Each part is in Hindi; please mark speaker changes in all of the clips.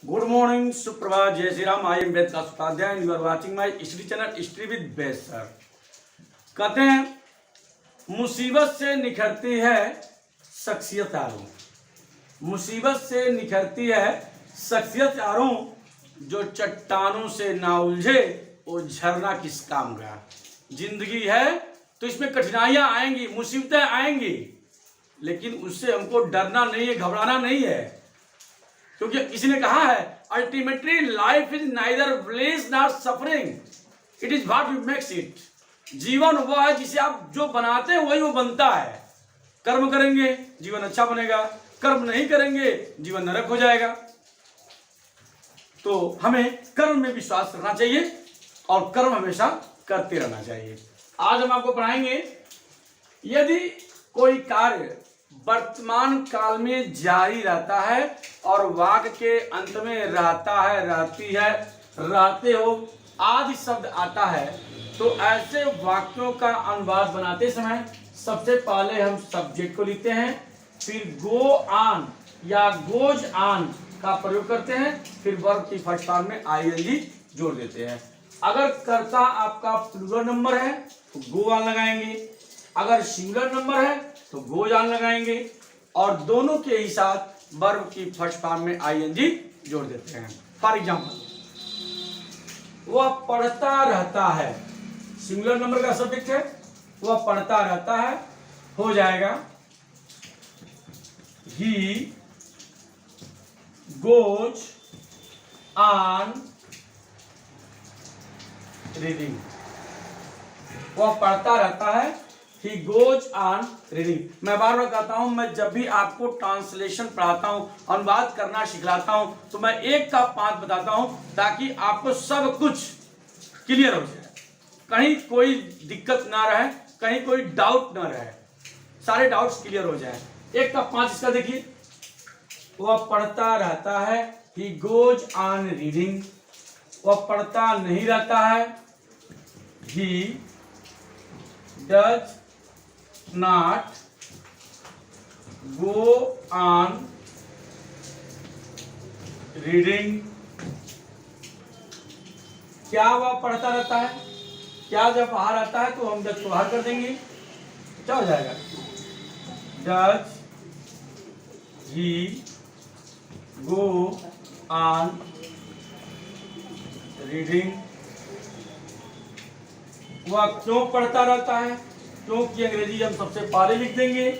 Speaker 1: गुड मॉर्निंग, सुप्रभात, जय श्री राम। आई एम वेद का Upadhyay and you are watching my history channel history with Ved sir. कहते हैं मुसीबत से निखरती है शख्सियत यारों, मुसीबत से निखरती है शख्सियत यारों, जो चट्टानों से ना उलझे वो झरना किस काम का। जिंदगी है तो इसमें कठिनाइयां आएंगी, मुसीबतें आएंगी, लेकिन उससे हमको डरना नहीं है, घबराना नहीं है, क्योंकि किसी ने कहा है ultimately life is neither bliss not suffering, it is what you makes it. जीवन वो है जिसे आप जो बनाते हैं वही वो बनता है। कर्म करेंगे जीवन अच्छा बनेगा, कर्म नहीं करेंगे जीवन नरक हो जाएगा। तो हमें कर्म में विश्वास करना चाहिए और कर्म हमेशा करते रहना चाहिए। आज हम आपको पढ़ाएंगे, यदि कोई कार्य वर्तमान काल में जारी रहता है और वाक्य के अंत में रहता है, रहती है, रहते हो आदि शब्द आता है, तो ऐसे वाक्यों का अनुवाद बनाते समय सबसे पहले हम सब्जेक्ट को लिखते हैं, फिर गो ऑन या गोज ऑन का प्रयोग करते हैं, फिर वर्ब की फर्स्ट फॉर्म में आईएनजी जोड़ देते हैं। अगर कर्ता आपका प्लूरल नंबर है तो गो ऑन लगाएंगे, अगर सिंगुलर नंबर है तो गोज ऑन लगाएंगे, और दोनों के ही साथ वर्ब की फर्स्ट फॉर्म में आईएनजी जोड़ देते हैं। फॉर एग्जाम्पल, वह पढ़ता रहता है, सिंगुलर नंबर का सब्जेक्ट है, वह पढ़ता रहता है, हो जाएगा ही गोज ऑन रीडिंग। वह पढ़ता रहता है, ही गोज ऑन रीडिंग। मैं बार बार कहता हूं, मैं जब भी आपको ट्रांसलेशन पढ़ाता हूं, अनुवाद करना सिखलाता हूं, तो मैं एक का 5 बताता हूं ताकि आपको सब कुछ क्लियर हो जाए, कहीं कोई दिक्कत ना रहे, कहीं कोई डाउट ना रहे, सारे डाउट्स क्लियर हो जाए। 1 का 5 इसका देखिए, वह पढ़ता रहता है, ही गोज ऑन रीडिंग। वह पढ़ता नहीं रहता है, he does not go on reading. क्या वह पढ़ता रहता है, क्या जब बाहर आता है तो हम जब बाहर कर देंगे, क्या हो जाएगा, does he go on reading. वह क्यों पढ़ता रहता है, क्योंकि अंग्रेजी हम सबसे पहले लिख देंगे,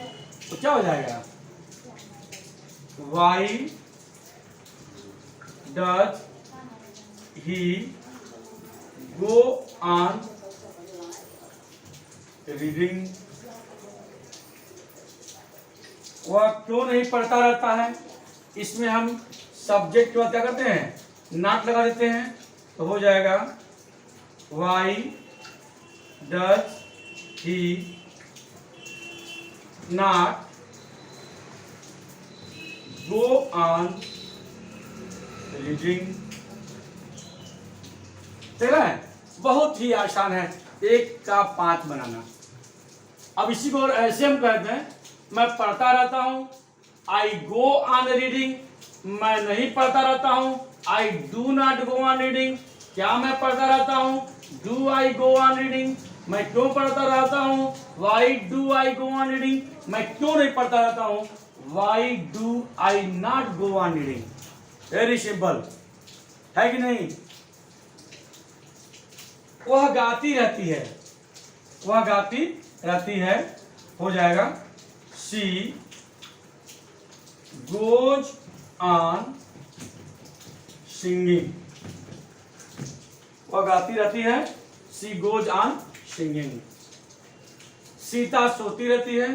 Speaker 1: तो क्या हो जाएगा, why does he go on reading. वह क्यों नहीं पढ़ता रहता है, इसमें हम सब्जेक्ट के बाद क्या करते हैं, नॉट लगा देते हैं, तो हो जाएगा why does he not go on reading. ठीक है, बहुत ही आसान है 1 का 5 बनाना। अब इसी को और ऐसे हम कहते हैं, मैं पढ़ता रहता हूं, आई गो ऑन रीडिंग। मैं नहीं पढ़ता रहता हूं, I do not go on reading. क्या मैं पढ़ता रहता हूं, do I go on reading. मैं क्यों पढ़ता रहता हूं, why do I go on reading. मैं क्यों नहीं पढ़ता रहता हूं, why do I not go on reading. Very simple है कि नहीं। वह गाती रहती है, वह गाती रहती है, हो जाएगा शी गोज ऑन सिंगिंग। वह गाती रहती है, she goes on singing. Sita सोती रहती है,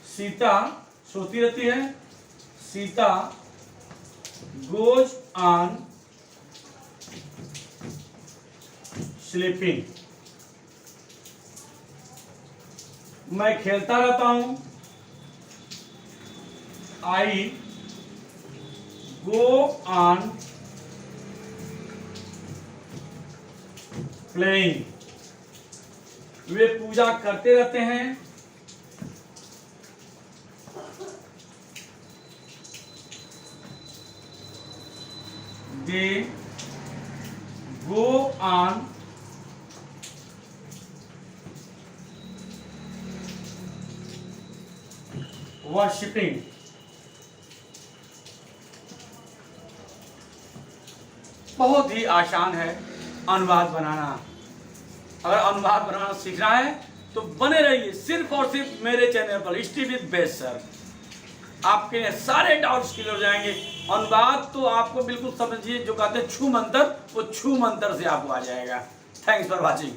Speaker 1: सीता सोती रहती है, सीता गोज ऑन स्लीपिंग। मैं खेलता रहता हूं, आई गो ऑन प्लेइंग। वे पूजा करते रहते हैं, दे गो ऑन वर्शिपिंग। बहुत ही आसान है अनुवाद बनाना। अगर अनुवाद बनाना सीखना है तो बने रहिए सिर्फ और सिर्फ मेरे चैनल पर स्टडी विद बेस्ट सर। आपके सारे डाउट्स क्लियर हो जाएंगे। अनुवाद तो आपको बिल्कुल समझिए, जो कहते हैं छू मंतर, वो छू मंतर से आपको आ जाएगा। Thanks for watching.